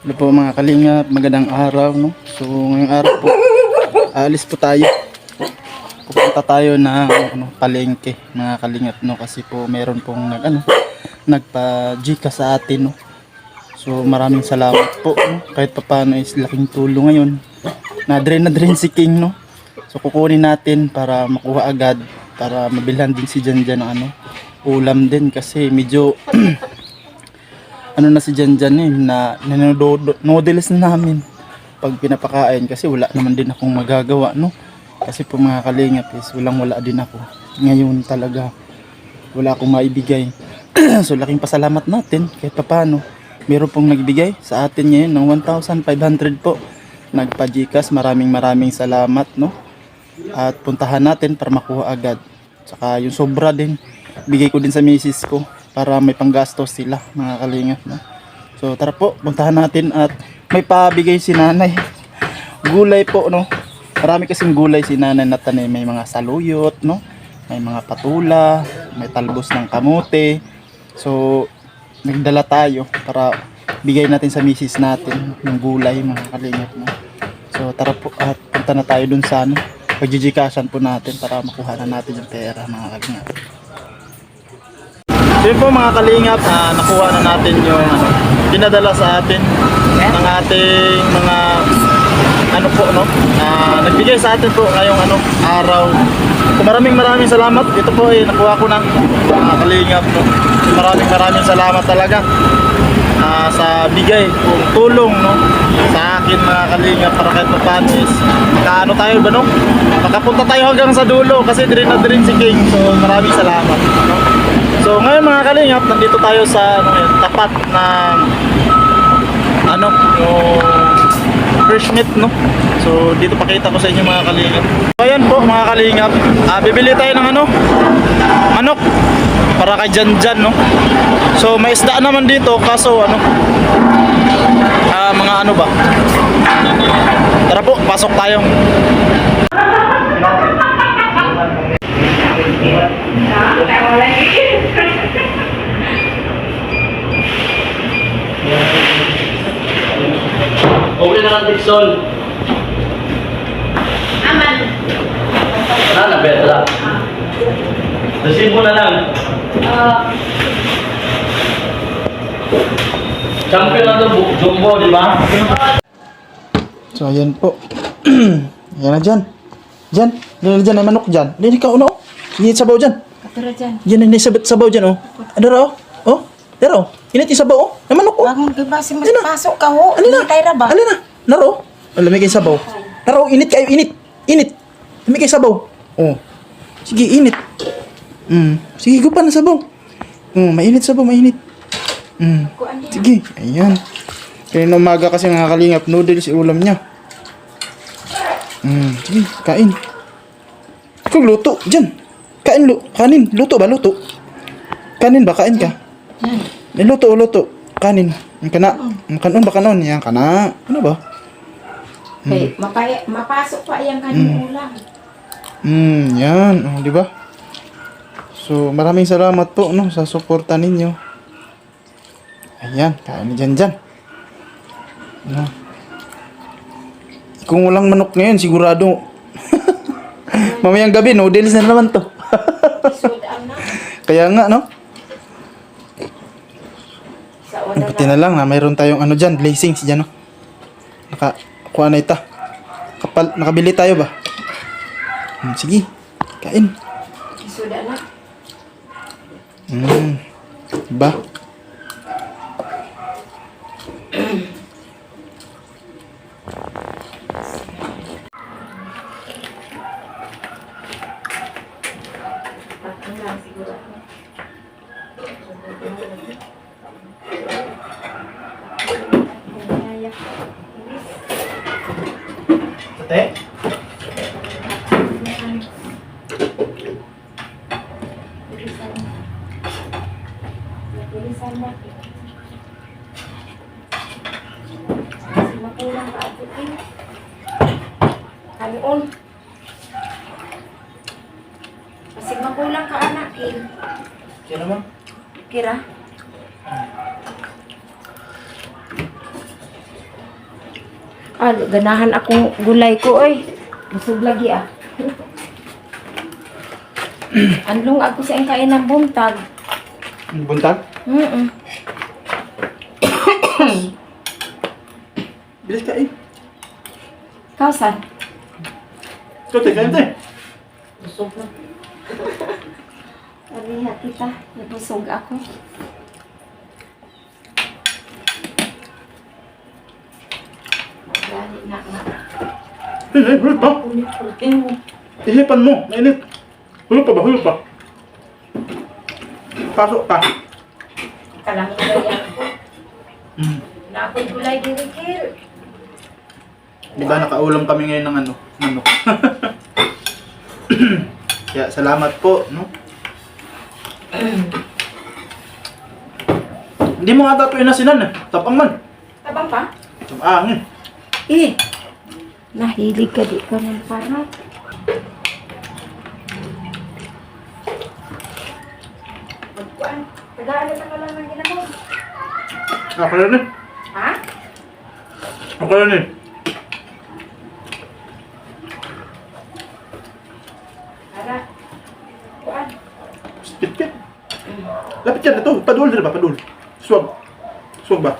Hello po mga kalingap, magandang araw no. So ngayong araw po, aalis po tayo. Pupunta tayo ng palengke mga kalingap no kasi po meron pong nagpa-Gcash sa atin no. So maraming salamat po no. Kahit papaano is laking tulong ngayon. Na-drain si King no. So kukunin natin para makuha agad para mabilhan din si Janjan ng ulam din kasi medyo na si Janjan na noodles na namin pag pinapakain kasi wala naman din akong magagawa no kasi po mga kalingap is wala din ako ngayon talaga wala akong maibigay. So laking pasalamat natin kahit paano meron pong nagbigay sa atin ngayon ng 1,500 po nagpa-Gcash. Maraming salamat no at puntahan natin para makuha agad, saka yung sobra din bigay ko din sa misis ko para may panggastos sila mga kalingap no? So tara po, puntahan natin at may pabigay si nanay gulay po no, marami kasing gulay si nanay na tanim, may mga saluyot no, may mga patula, may talbos ng kamote. So nagdala tayo para bigay natin sa misis natin yung gulay mga kalingap no? So tara po at punta na tayo dun sa pag-Gcashan po natin para makuha na natin yung pera mga kalingap. Yun po mga kalingap, nakuha na natin yung pinadala sa atin ng ating mga nagbigay sa atin po ngayong araw. So maraming salamat. Ito po nakuha ko na mga kalingap no. So maraming salamat talaga sa bigay kung tulong no sa akin mga kalingap para kahit paano is tayo ba no, makapunta tayo hanggang sa dulo kasi din si King. So maraming salamat no? So ngayon mga kalingap, nandito tayo sa tapat ng yung fresh meat no. So dito pakita ko sa inyo mga kalingap. So ayan po mga kalingap, bibili tayo ng manok para kay Janjan no. So may isda naman dito kaso mga ba. Tara po, pasok tayo. Okay na lang, Dixon. Aman. Betra. Receive mo na lang. Champion na ito, Jumbo, di ba? So ayan po. Ayan na dyan. Dyan ay manok dyan. Hindi ka Init sabaw dyan. Katara dyan. Yan ay sabaw dyan Ano raw? Daro. Init yung sabaw Ay manok Bagong kibasi mas pasok ka ho. Alina? Hintay ra ba? Alina? Naro? Lamig kayo sabaw. Naro, init kayo, init. Lamig kayo sabaw. Sige, init. Sige, gupan na sabaw. Mainit sabaw, mainit. Sige, ayan. Kaya na umaga kasi mga kalingap, noodles yung ulam niya. Sige, kain. Kung luto, dyan. Kanin. Luto ba, luto? Kanin ba, kain ka? Yan. Luto. Kanin. Yung kana. Kanon ba, kanon? Yan, kana. Ano ba? Hey, mapasok pa yung kanyang ulam. Yan. Di ba? So, maraming salamat po no sa suporta ninyo. Ayan, kain ni Janjan. Kung walang manok ngayon, sigurado mamayang gabi, noodles na naman to. Kaya nga, no? Pati na lang na mayroon tayong dyan, blessings dyan, no? Nakakuha na ita. Nakabili tayo ba? Sige, kain. Suda na. Ba? Ate? Bilisan mo. Kasi makulang ka at itin. Kanon. Kasi makulang ka anakin. Kaya naman? Kira. Ganahan akong gulay ko, oy. Busog lagi ah. Anlong ako sa kain ng buntag. Buntag? Bilis ka eh. Kausan? Ito, kain tayo. Busog na. Ariha kita, nabusog ako. Dali na nga. Hulog pa. Ihipan mo, mainit. Hulog pa ba? Hulog pa. Pasok pa. Kalang gulay ako. Hmm. Na ako'y gulay dirikil. Diba nakaulam kami ngayon ng ano, manok. Kaya salamat po, no? Hindi mo ata ito inasinan eh. Tapang man. Tabang pa? Tapang Eh, nahilig ka di ka ng parat. Magkuhan, tagaan na lang ng ginagawa. Ako na rin. Ha? Ako na rin. Ara. Kuhan. Spit-kit. Lapit yan ito. Padul din ba? Padul. Swag. Swag ba?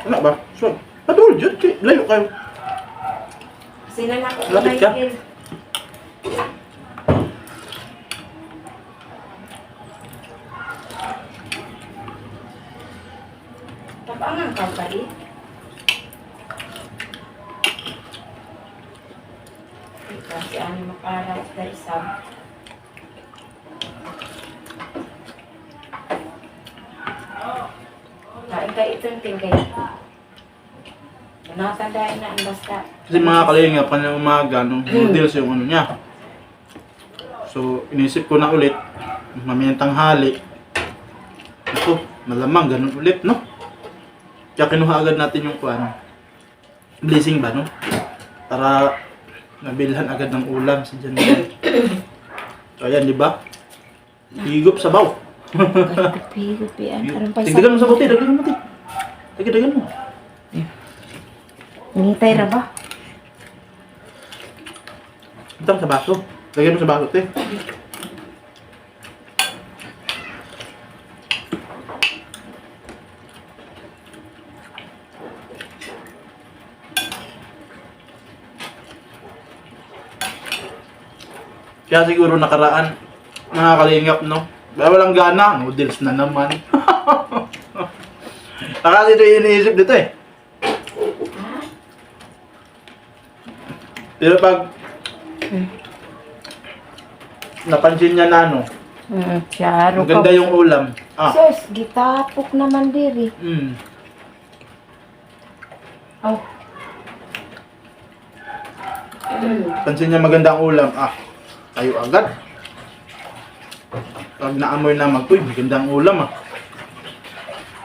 Wala ba? Swag. Padul. Diyan. Layo kayo. Sila na ako. Lapit ka? Tapangan ka pa rin. Kasi ano makaharap sa isang. Kain ka itong tingkay. Natandaan na ang basta. Kasi mga kalingap, kanina umaga, nung noodles yung ano niya. So, inisip ko na ulit, mamayang tanghali. Ito, malamang, ganun ulit, no? Kaya kinuha agad natin yung kuwan. Blessing ba, no? Para nabilhan agad ng ulam si Janelle. So, ayan, di ba? Higop sa baw. Gupi-gupi yan. Parang pa Tigdagan mo sa buti, dagdagan mo, ti. Tigdagan mo. Nintay ra ba? Itang sa baso. Lagyan mo sa baso, te. Kaya siguro nakaraan, mga kalingap, no? Kaya walang gana, noodles na naman. Kasi ito yung iniisip dito eh. Pero pag napansin niya na ano, Charo maganda yung ulam. Sus, gitapok naman diri. Oh. Pansin niya maganda ang ulam. Tayo agad. Pag naamoy na magpuy, maganda ang ulam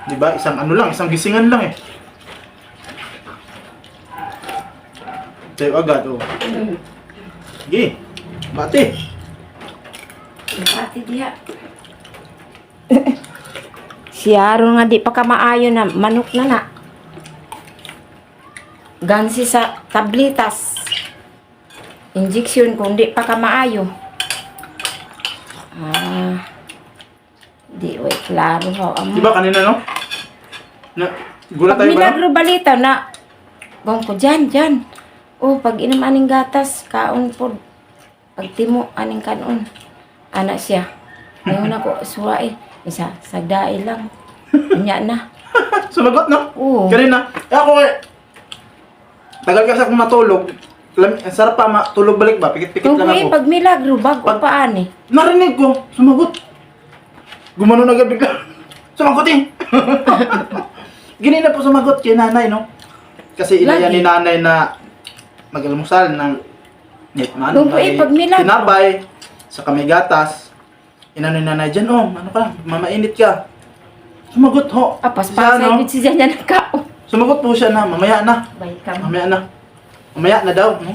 Diba? Isang ano lang, isang gisingan lang eh. Tayo agad, oh. Sige, bati. Bati diha. Siyaro nga di pa ka maayo na manok na na. Gansi sa tablitas. Injection kung di pa ka maayo. Di, wait, klaro ho. Diba kanina, no? Gulat Pag tayo ba, no? milagro balita na, bang ko, dyan. Oh, pag inom aning gatas, kaon po. Pag timo aning kanon, anak siya. Ngayon ako, suwai. Isa, sagdai lang. Anya na. Sumagot, no? Oo. Kanina. Ako eh. Tagal kasi akong matulog. Sarap pa matulog balik ba? Pikit-pikit Kung lang ako. pag milagro, bago pa ani. Narinig ko, sumagot. Gumano na agad bigla. Sumagot eh. Ginina po sumagot kay nanay, no? Kasi ilayan ni nanay na mag-almusal ng Kung pag milagro. tinapay sa kamigatas. Inano ni nanay dyan, ano ka, mamainit ka. Sumagot ho. Apas Siya, pa no? sa siya niya nagkaon. Sumagot po siya na, mamaya na. Bay ka. Mamaya na. Mamaya na daw, no?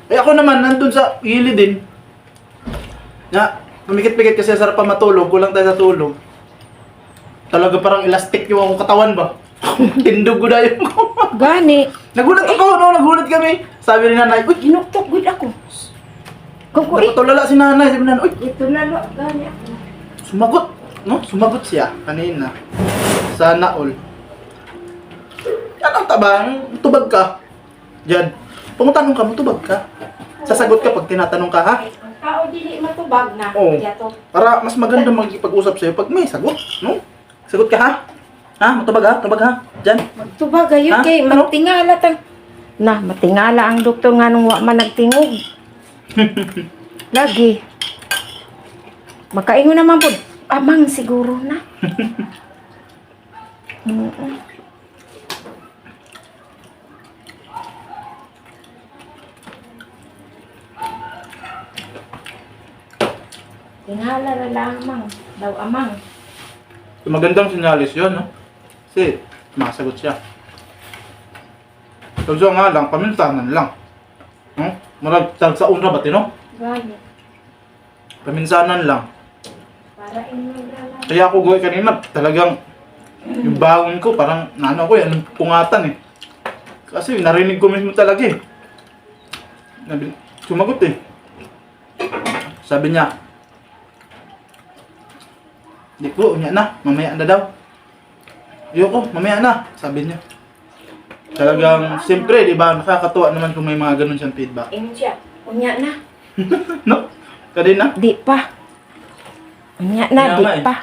Eh ako naman, nandun sa gilid din. Na, pamikit-pikit kasi sarap pa matulog, kulang tayo sa tulog. Talaga parang elastic yung akong katawan ba? Tindog ko na yung Gani. Nagulat ako, no? Nagulat kami. Sabi ni nanay, uy, Ginuktok gud ako. Kung ko nakatulala si nanay. Sabi ni nanay, uy, ito lalo gani ako. sumagot. No? Sumagot siya kanina. Sana all. Yan ang tabang, tubag ka. Diyan. Pumutanong ka, tubag ka. Sasagot ka pag tinatanong ka, ha? Ang tao dili matubag na. Oo. Yato. Para mas maganda magpag-usap sa'yo pag may sagot, no? Sagot ka, ha? Ha? Matubag, ha? Tubag, ha? Diyan. Tubag ayun Ha? kay Ano? matingala tang. Na, matingala ang doktor nga nung wa man nagtingog. Lagi. Makaingon naman po. Amang siguro na. Tingala na lamang. Daw amang. So, magandang sinyalis yun, no? Kasi, masagot siya. So, nga lang, paminsanan lang. No? Marag, sa una ba, no? Gani. Paminsanan lang. Para inyo Kaya ako gawin kanina, talagang yung bangon ko, parang naano ko yan, pungatan eh. Kasi narinig ko mismo talaga eh. Sumagot eh. Sabi niya, di ko, unya na, mamaya na daw. Ayoko, mamaya na, sabi niya. Talagang, siyempre, di ba, nakakatuwa naman kung may mga ganun siyang feedback. Ingon siya. Unya na. No? Kanina, Di pa. Unya na, Kaya di nga eh. pa.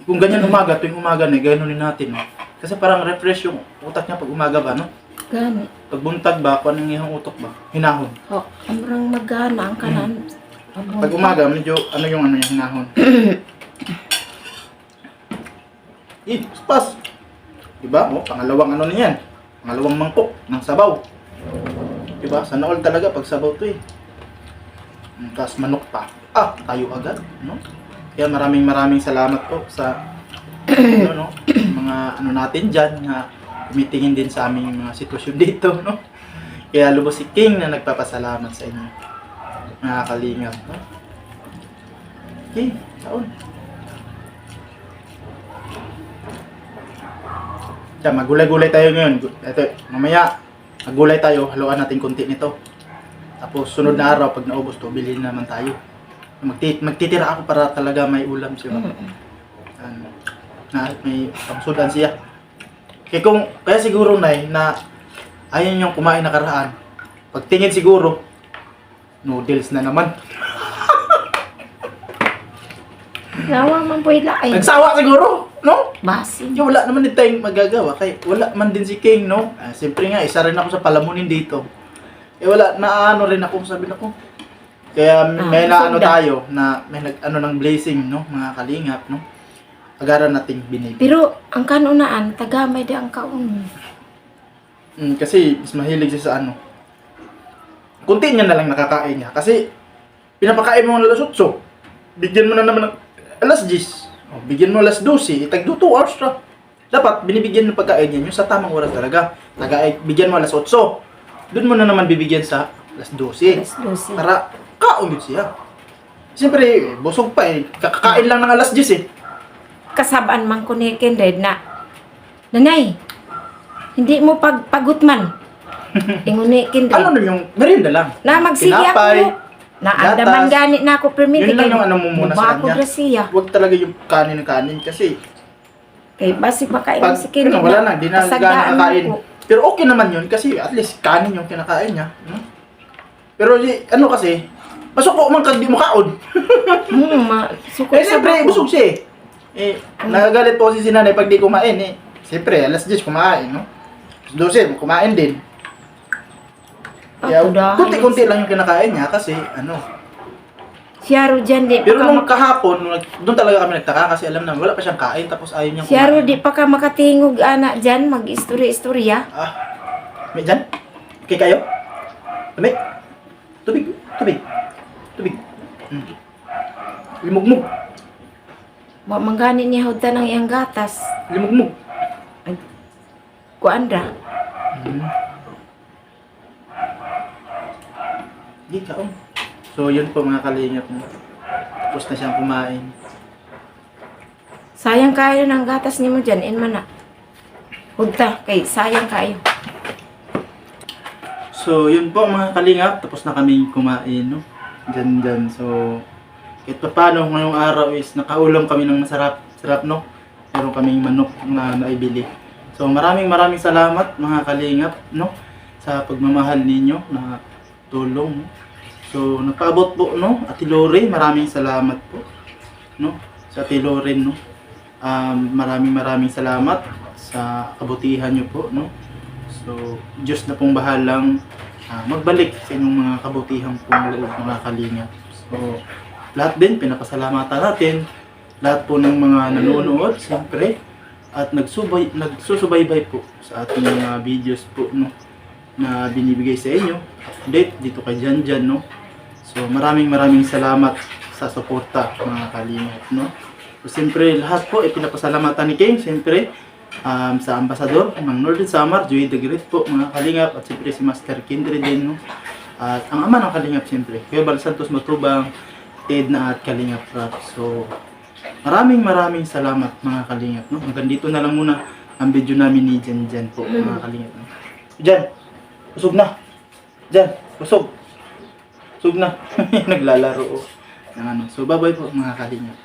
kung ganyan umaga, tuwing umaga na, ganunin natin, no? Kasi parang refresh yung utak niya pag umaga ba, no? Gani. Pag buntag ba, kung anong iyong utok ba? Hinahon. Oh, amrang magana ang kanan. Pag umaga, medyo ano yung ano yung hinahon. Pas! Diba? O, pangalawang ano na yan. Pangalawang mangkok ng sabaw. Diba? Sana all talaga pag sabaw to eh. Tapos manok pa. Ah, tayo agad. No? Kaya maraming salamat po sa ano, no? Mga ano natin dyan na tumitingin din sa aming mga sitwasyon dito. No? Kaya lubos si King na nagpapasalamat sa inyo. Mga kalingap. No? Okay, taon. Diyan, magulay-gulay tayo ngayon. Ito, mamaya, magulay tayo, haluan natin konti nito. Tapos, sunod na araw, pag naubos to, bilhin naman tayo. Magtitira ako para talaga may ulam siya. Ano, na may pangsudan siya. Kaya siguro, Nay, na ayaw niyong kumain nakaraan. Pagtingin siguro, noodles na naman. Nawa man po ilay. Nagsawa siguro, no? Basin. Yung wala naman din tayong magagawa. Kaya wala man din si King, no? Siyempre nga, isa rin ako sa palamunin dito. Wala, naano rin ako, sabi na ko. Kaya may naano sunda. tayo, na may nag-ano ng blazing, no? Mga kalingap, no? Agaran nating binibig. Pero ang kanunaan, tagamay di ang kaun. Kasi mas mahilig siya sa ano. Kunti niya na lang nakakain niya. Kasi pinapakain mo ng alas 8. Bigyan mo na naman ng alas 10. O, bigyan mo alas 12. Itag 2 hours na. Dapat binibigyan ng pagkain niya yung sa tamang oras talaga. Bigyan mo alas 8. Doon mo na naman bibigyan sa alas 12. Alas 12. Para kaumit siya. Siyempre, busog pa eh. Kakakain lang ng alas 10 eh. Kasabaan man ko ni Kindred na, Nanay, hindi mo pagpagot man. Ingon ni Kindred. Ano na yung merienda lang. Na magsige Tinapay, ako. Na andaman gatas. ganit na ako permiti. Yun lang yung ano mo muna sa kanya. Siya. Huwag talaga yung kanin kasi Kay basi makain pag si Kindred. ano, wala na, di na pasagaan kakain. ako. Pero okay naman yun kasi at least kanin yung kinakain niya. Pero ano kasi, masuko man kag di mo kaon. Sukot Eh siyempre, busog siya eh. Nagagalit po si sinanay pag di kumain eh. Siyempre, alas 10 kumain, no? 12, kumain din. Kaya, kunti-kunti lang yung kinakain niya kasi, ano. Siya ro dyan di Pero pa nung kahapon, doon talaga kami nagtaka kasi alam namin, wala pa siyang kain tapos ayaw niyang Siya ro di pa ka makatingog anak dyan, mag-istorya-istorya. May dyan? Okay kayo? Tubig? Tubig. Limugmug. Mangganit niya hudta ng iyang gatas. Limugmug. Kuandra. Hindi ka, So, yun po mga kalingap mo. Tapos na siyang kumain. Sayang kayo ng gatas ni mo dyan, in man na. Hudta, kay sayang kayo. So, yun po mga kalingap, tapos na kami kumain, no? Dyan. So, kahit pa paano, ngayong araw is nakaulam kami ng masarap, no? Meron kaming manok na naibili. So, maraming salamat mga kalingap, no? Sa pagmamahal ninyo na tulong, no? So, nagpaabot po, no? Ate Lore, maraming salamat po, no? Sa Ate Lore, no? Maraming salamat sa kabutihan nyo po, no? So, Diyos na pong bahalang magbalik sa inyong mga kabutihang pong loob, mga kalingap. So, lahat din, pinapasalamatan natin. Lahat po ng mga nanonood, siyempre. At nagsusubaybay po sa ating mga videos po, no, na binibigay sa inyo. Update dito kay Jan, no. So, maraming salamat sa suporta, mga kalingap, no. So, siyempre, lahat po, pinapasalamatan ni King, siyempre. Sa ambasador ng Northern Samar, Joey the Great po mga kalingap, at siyempre si Master Kindred din, no? At ang ama ng kalingap siyempre, Kuya Bal Santos Matubang, Edna at Kalingap Rap. So maraming salamat mga kalingap, no? Hanggang dito na lang muna ang video namin ni Jan po mga kalingap, no? Jan, usog na. Jan, usog na. Naglalaro ng ano. So bye bye po mga kalingap.